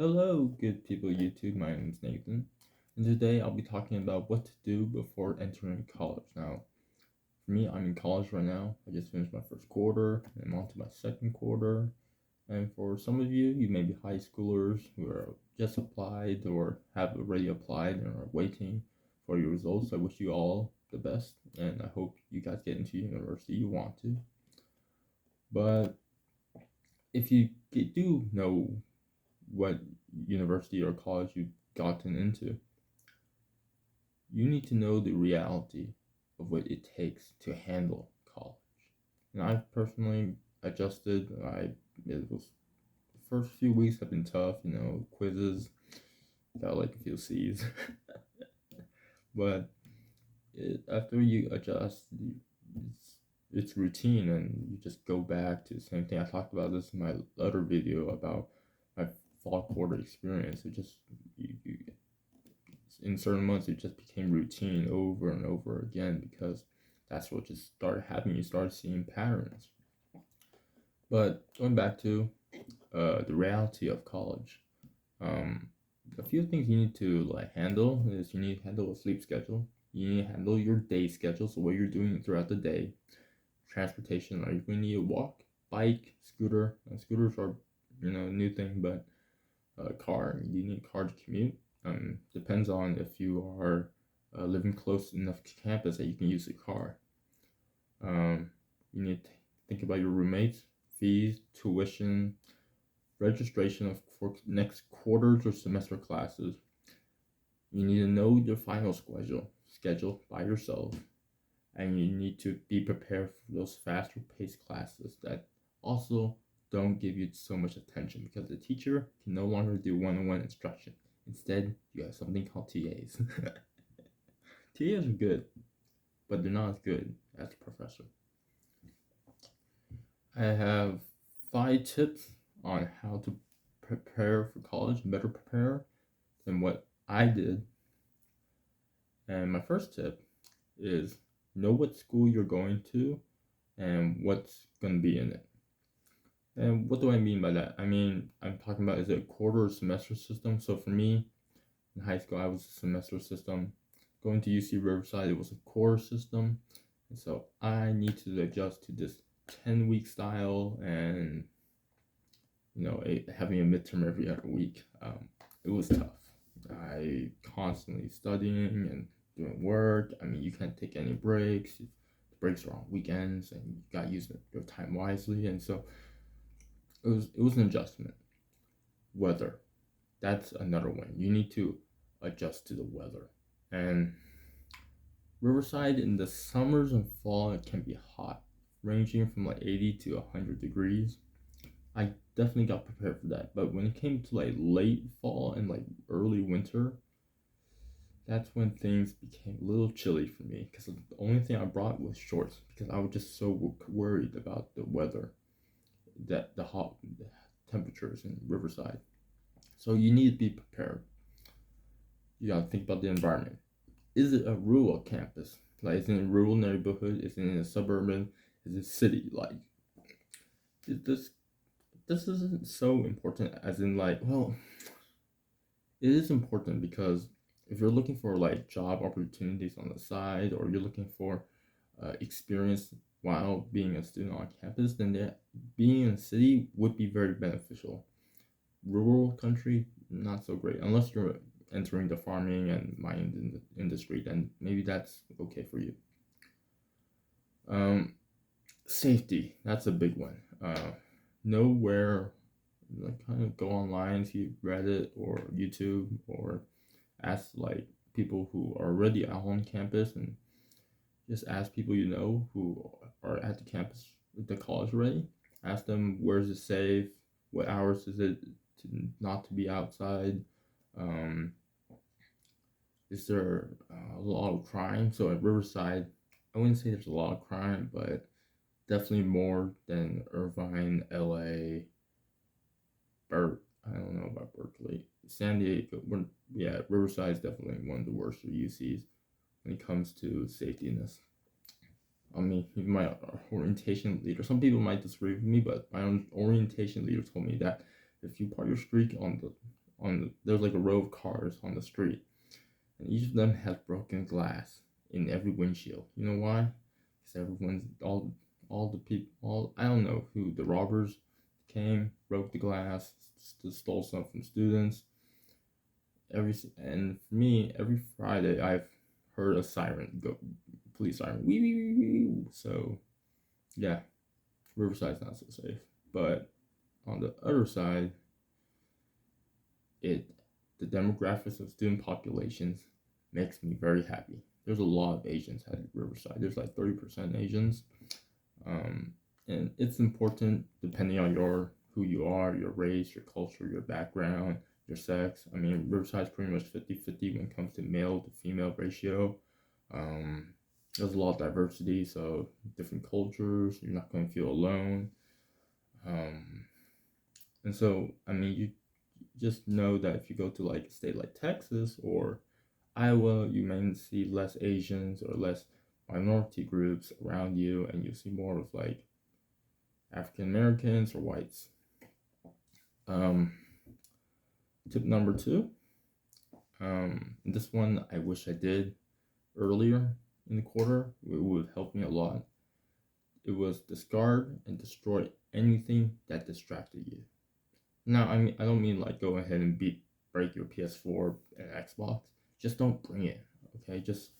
Hello, good people of YouTube. My name is Nathan, and today I'll be talking about what to do before entering college. Now, for me, I'm in college right now. I just finished my first quarter, and I'm on to my second quarter. And for some of you, you may be high schoolers who are just applied or have already applied and are waiting for your results. I wish you all the best, and I hope you guys get into university you want to. But if you do know what university or college you've gotten into, you need to know the reality of what it takes to handle college. And I've personally adjusted. It was the first few weeks have been tough, quizzes, got like a few C's. But after you adjust, it's routine, and you just go back to the same thing. I talked about this in my other video about my fall quarter experience. It just you in certain months it just became routine over and over again because that's what just started happening. You started seeing patterns. But going back to the reality of college, um, a few things you need to handle is you need to handle a sleep schedule. You need to handle your day schedule, so what you're doing throughout the day. Transportation, are you going to need a walk, bike, scooter? Scooters are a new thing, but car. You need a car to commute. Depends on if you are living close enough to campus that you can use a car. You need to think about your roommates, fees, tuition, registration for next quarters or semester classes. You need to know your final schedule by yourself, and you need to be prepared for those faster paced classes that also don't give you so much attention because the teacher can no longer do one-on-one instruction. Instead, you have something called TAs. TAs are good, but they're not as good as the professor. I have 5 tips on how to prepare for college, better prepare than what I did. And my first tip is know what school you're going to and what's going to be in it. And what do I mean by that? I'm talking about, is it a quarter or semester system? So for me, in high school, I was a semester system. Going to UC Riverside, it was a quarter system. And so I need to adjust to this 10-week style and, having a midterm every other week. It was tough. I constantly studying and doing work. You can't take any breaks. The breaks are on weekends, and you got to use your time wisely. And so it was an adjustment. Weather, that's another one. You need to adjust to the weather. And Riverside in the summers and fall, it can be hot, ranging from 80 to 100 degrees. I definitely got prepared for that. But when it came to late fall and early winter, that's when things became a little chilly for me because the only thing I brought was shorts because I was just so worried about the weather, that the hot temperatures in Riverside. So you need to be prepared. You gotta think about the environment. Is it a rural campus? Is it in a rural neighborhood? Is it in a suburban? Is it city? This isn't so important as in well, it is important because if you're looking for job opportunities on the side, or you're looking for experience while being a student on campus, then being in a city would be very beneficial. Rural country, not so great unless you're entering the farming and mining industry. Then maybe that's okay for you. Safety, that's a big one. Know where, kind of go online, see Reddit or YouTube, or ask people who are already out on campus, and just ask people who are at the campus, the college already. Ask them, where is it safe? What hours is it not to be outside? Is there a lot of crime? So at Riverside, I wouldn't say there's a lot of crime, but definitely more than Irvine, LA, I don't know about Berkeley, San Diego. Riverside is definitely one of the worst UCs when it comes to safetyness. Even my orientation leader, some people might disagree with me, but my own orientation leader told me that if you park your streak there's like a row of cars on the street, and each of them has broken glass in every windshield. You know why? Because everyone's all the people, all I don't know who the robbers came, broke the glass, stole some from students. And for me, every Friday I've heard a siren go, police siren, wee wee wee wee. So yeah, Riverside's not so safe. But on the other side, it the demographics of student populations makes me very happy. There's a lot of Asians at Riverside. There's like 30% Asians, um, and it's important depending on who you are, your race, your culture, your background, your sex. I mean, Riverside's pretty much 50-50 when it comes to male to female ratio. Um, there's a lot of diversity, so different cultures. You're not going to feel alone. Um, and so, I mean, you just know that if you go to like a state like Texas or Iowa, you may see less Asians or less minority groups around you, and you see more of like African Americans or whites. Um, Tip number two. This one I wish I did earlier in the quarter. It would help me a lot. It was discard and destroy anything that distracted you. Now, I don't mean like go ahead and break your PS4 and Xbox. Just don't bring it. Okay, just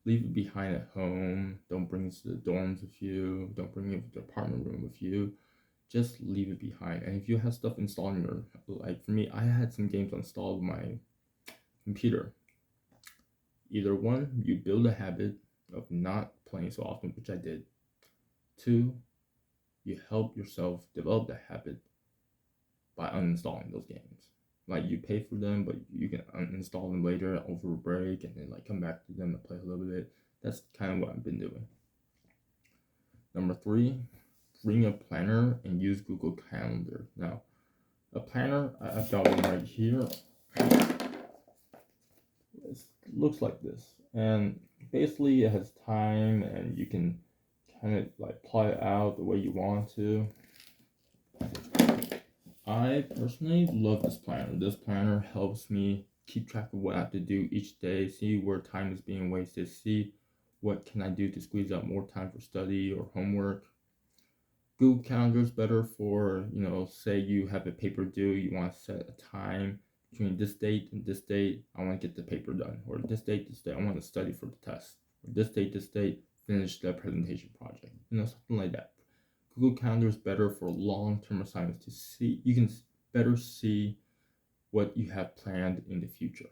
leave it behind at home. Don't bring it to the dorms with you. Don't bring it to the apartment room with you. Just leave it behind. And if you have stuff installed in your, like for me, I had some games installed on my computer. Either one, you build a habit of not playing so often, which I did. Two, you help yourself develop the habit by uninstalling those games. Like you pay for them, but you can uninstall them later over a break and then like come back to them and play a little bit. That's kind of what I've been doing. Number three, bring a planner and use Google Calendar. Now, a planner, I've got one right here. It looks like this, and basically it has time, and you can kind of like plot it out the way you want to. I personally love this planner. This planner helps me keep track of what I have to do each day, see where time is being wasted, see what can I do to squeeze out more time for study or homework. Google Calendar is better for, say you have a paper due, you want to set a time between this date and this date, I want to get the paper done. Or this date, I want to study for the test. Or this date, finish the presentation project. Something like that. Google Calendar is better for long-term assignments to see, you can better see what you have planned in the future.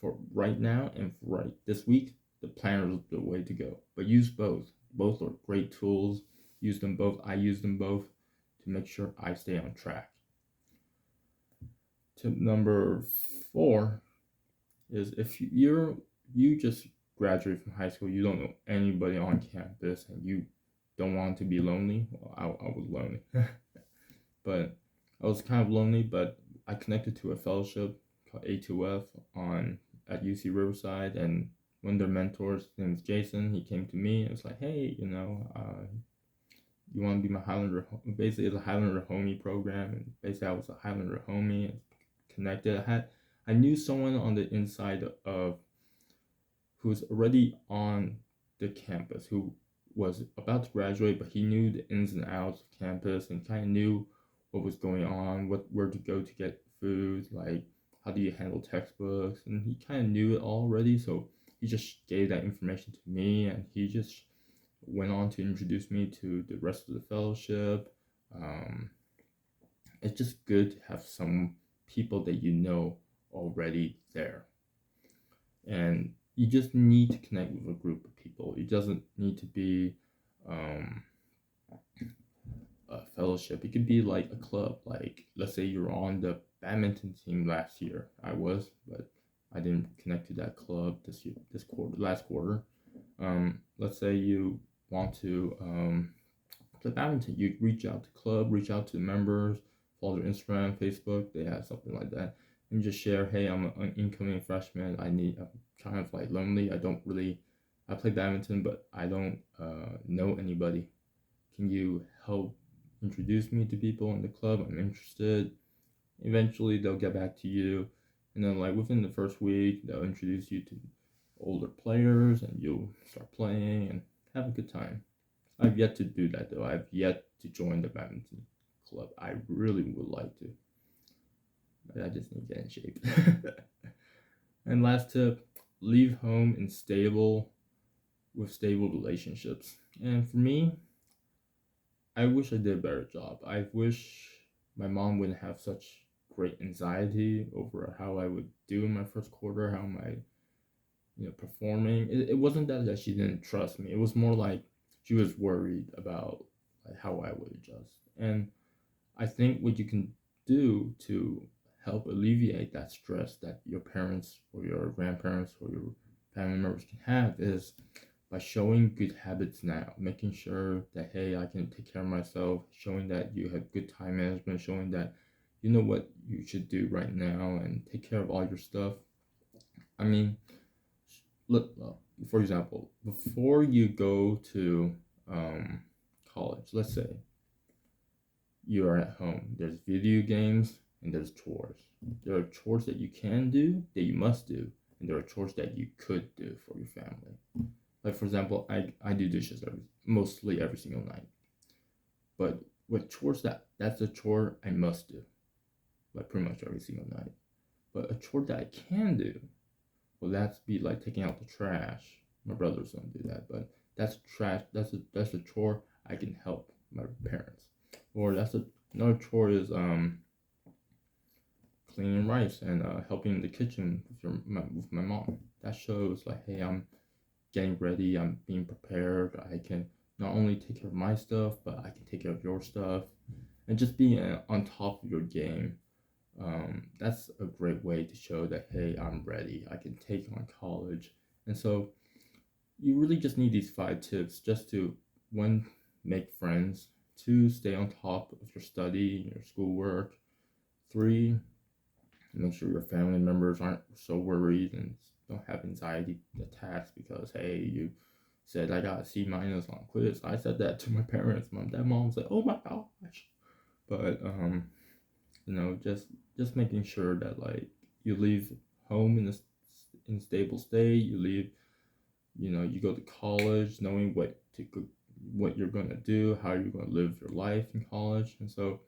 For right now and for right this week, the planner is the way to go. But use both. Both are great tools. Use them both. I use them both to make sure I stay on track. Tip number 4 is if you just graduated from high school, you don't know anybody on campus, and you don't want to be lonely. Well, I was lonely, but I was kind of lonely. But I connected to a fellowship called A2F at UC Riverside, and one of their mentors, his name is Jason. He came to me and was like, "Hey, you want to be my Highlander?" Basically, it's a Highlander homie program, and basically I was a Highlander homie and connected. I knew someone on the inside of who was already on the campus who was about to graduate, but he knew the ins and outs of campus and kind of knew what was going on, where to go to get food, like how do you handle textbooks, and he kind of knew it already. So he just gave that information to me, and he just went on to introduce me to the rest of the fellowship. It's just good to have some people that you know already there, and you just need to connect with a group of people. It doesn't need to be a fellowship. It could be like a club. Like let's say you're on the badminton team last year. I was, but I didn't connect to that club last quarter. Let's say you want to play badminton. You reach out to club, reach out to the members, follow their Instagram, Facebook. They have something like that, and just share. Hey, I'm an incoming freshman. I'm kind of like lonely. I play badminton, but I don't know anybody. Can you help introduce me to people in the club? I'm interested. Eventually, they'll get back to you, and then like within the first week, they'll introduce you to older players, and you'll start playing and have a good time. I've yet to do that though. I've yet to join the badminton club. I really would like to, but I just need to get in shape. And last tip: leave home in stable relationships. And for me, I wish I did a better job. I wish my mom wouldn't have such great anxiety over how I would do in my first quarter, how am I, performing. It wasn't that she didn't trust me. It was more like she was worried about like how I would adjust. And I think what you can do to help alleviate that stress that your parents or your grandparents or your family members can have is by showing good habits now, making sure that hey, I can take care of myself, showing that you have good time management, showing that you know what you should do right now and take care of all your stuff. I mean, look, for example, before you go to college, let's say you are at home. There's video games and there's chores. There are chores that you can do, that you must do, and there are chores that you could do for your family. Like for example, I do dishes mostly every single night. But with chores that's a chore I must do, like pretty much every single night. But a chore that I can do, well, that's be like taking out the trash. My brothers don't do that, but that's trash. That's a chore I can help my parents. Or another chore is cleaning rice and helping in the kitchen with my mom. That shows like, hey, I'm getting ready. I'm being prepared. I can not only take care of my stuff, but I can take care of your stuff, and just being on top of your game. That's a great way to show that hey, I'm ready. I can take on college, and so you really just need these 5 tips just to one, make friends, two, stay on top of your study, your schoolwork, three, make sure your family members aren't so worried and don't have anxiety attacks because hey, you said I got a C- on quiz. I said that to my parents. Mom said, "Oh my gosh!" But just making sure that like you leave home in a stable state. You leave, you go to college knowing what you're gonna do, how you're gonna live your life in college, and so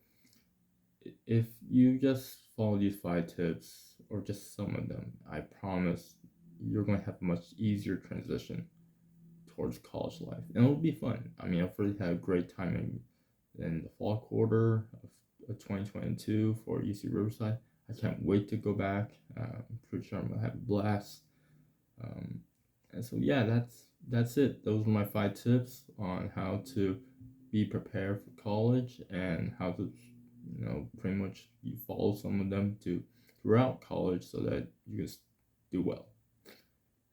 if you just follow these 5 tips or just some of them, I promise you're going to have a much easier transition towards college life, and it'll be fun. I mean, I've already had a great time in the fall quarter of 2022 for UC Riverside. I can't wait to go back. I'm pretty sure I'm gonna have a blast. Um, and so yeah, that's it. Those are my 5 tips on how to be prepared for college and how to pretty much you follow some of them to throughout college so that you can do well.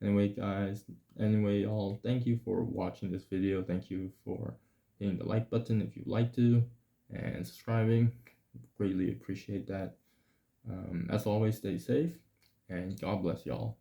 Anyway, guys, y'all, thank you for watching this video. Thank you for hitting the like button if you'd like to and subscribing. Greatly appreciate that. As always, stay safe and God bless y'all.